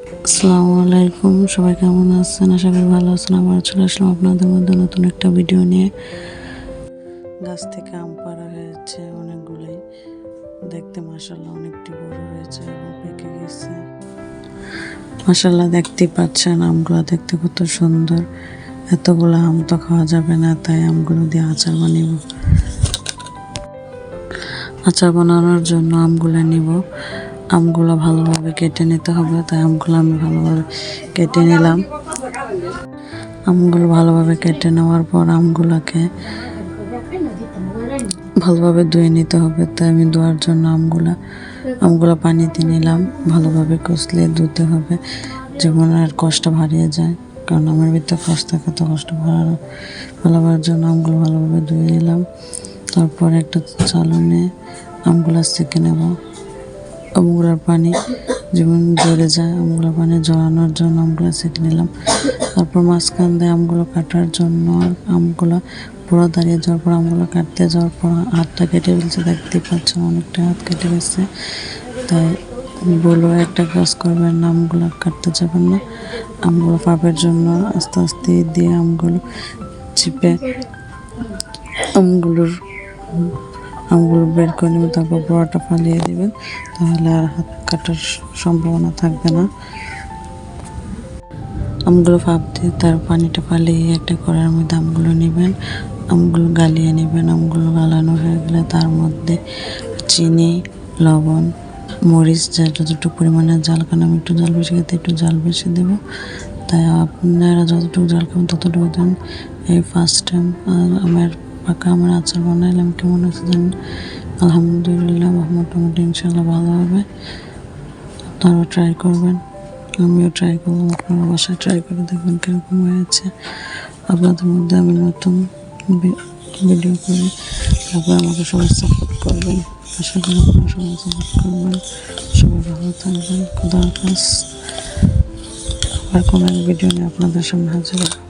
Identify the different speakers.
Speaker 1: আসসালামু আলাইকুম, সবাই কেমন আছেন? আশা করি ভালো আছেন। আবার চলে আসলাম আপনাদের মধ্যে নতুন একটা ভিডিও নিয়ে। গাছ থেকে আম পাড়া হয়েছে অনেকগুলোই, দেখতে মাশাআল্লাহ অনেকটি বড় হয়েছে এবং পেকে গেছে। মাশাআল্লাহ দেখতেই পাচ্ছেন আমগুলো দেখতে কত সুন্দর। এতগুলো আম তো খাওয়া যাবে না, তাই আমগুলো দিয়ে আচার বানাবো। আচার বানানোর জন্য আমগুলো নিব। আমগুলো ভালোভাবে কেটে নিতে হবে, তাই আমগুলো আমি ভালোভাবে কেটে নিলাম। আমগুলো ভালোভাবে কেটে নেওয়ার পর আমগুলোকে ভালোভাবে ধুয়ে নিতে হবে, তাই আমি ধোয়ার জন্য আমগুলো পানিতে নিলাম। ভালোভাবে কষলে ধুতে হবে, যেমন আর কষ্ট হারিয়ে যায়, কারণ আমার ভিতরে কষ্ট থাকে, তো কষ্ট ভালোবার জন্য আমগুলো ভালোভাবে ধুয়ে নিলাম। তারপর একটা চালনে আমগুলো সেঁকে নেব। আমগুলোর পানি যেমন ঝরে যায়, আমগুলোর পানি ঝরানোর জন্য আমগুলো সেঁকে নিলাম। তারপর মাঝখান দিয়ে আমগুলো কাটার জন্য আমগুলো পুরো দাঁড়িয়ে যাওয়ার পর আমগুলো কাটতে যাওয়ার পর হাতটা কেটে ফেলছে, দেখতে পাচ্ছেন অনেকটা হাত কেটে গেছে। তাই বলো একটা কাজ করবেন না, আমগুলো কাটতে যাবেন না। আমগুলো পাপের জন্য আস্তে আস্তে দিয়ে আমগুলো চিপে আমগুলো বের করে নেবেন। তারপর বড়াটা ফালিয়ে দেবেন, তাহলে আর হাত কাটার সম্ভাবনা থাকবে না। আমগুলো ফাপ দিয়ে তার পানিটা ফালিয়ে একটা কড়াইয়ের মধ্যে আমগুলো নেবেন, আমগুলো গালিয়ে নেবেন। আমগুলো গালানো হয়ে গেলে তার মধ্যে চিনি, লবণ, মরিচ, যতটুকু পরিমাণে ঝাল, কারণ আমি একটু ঝাল বেশি খেতে একটু ঝাল বেশি দেবো, তাই আপনারা যতটুকু ঝাল খাবেন ততটুকু দেন। এই ফার্স্ট টাইম আমার পাকা আমের আচার বানাইলাম, কেমন হয়েছে জানেন? আলহামদুলিল্লাহ, মোটামুটি ইনশাল্লাহ ভালো হবে। আপনারাও ট্রাই করবেন, আমিও ট্রাই করলাম, আপনারা বাসায় ট্রাই করে দেখবেন কীরকম হয়েছে। আপনাদের মধ্যে আমি নতুন ভিডিও করি, তারপর আমাকে সবাই সাপোর্ট করবেন। আশা করি আপনারা সবাই সাপোর্ট করবেন। সবাই ভালো থাকবেন। খুদা হাফেজ। আবার কোনো এক ভিডিও নিয়ে আপনাদের সামনে হাজির হব।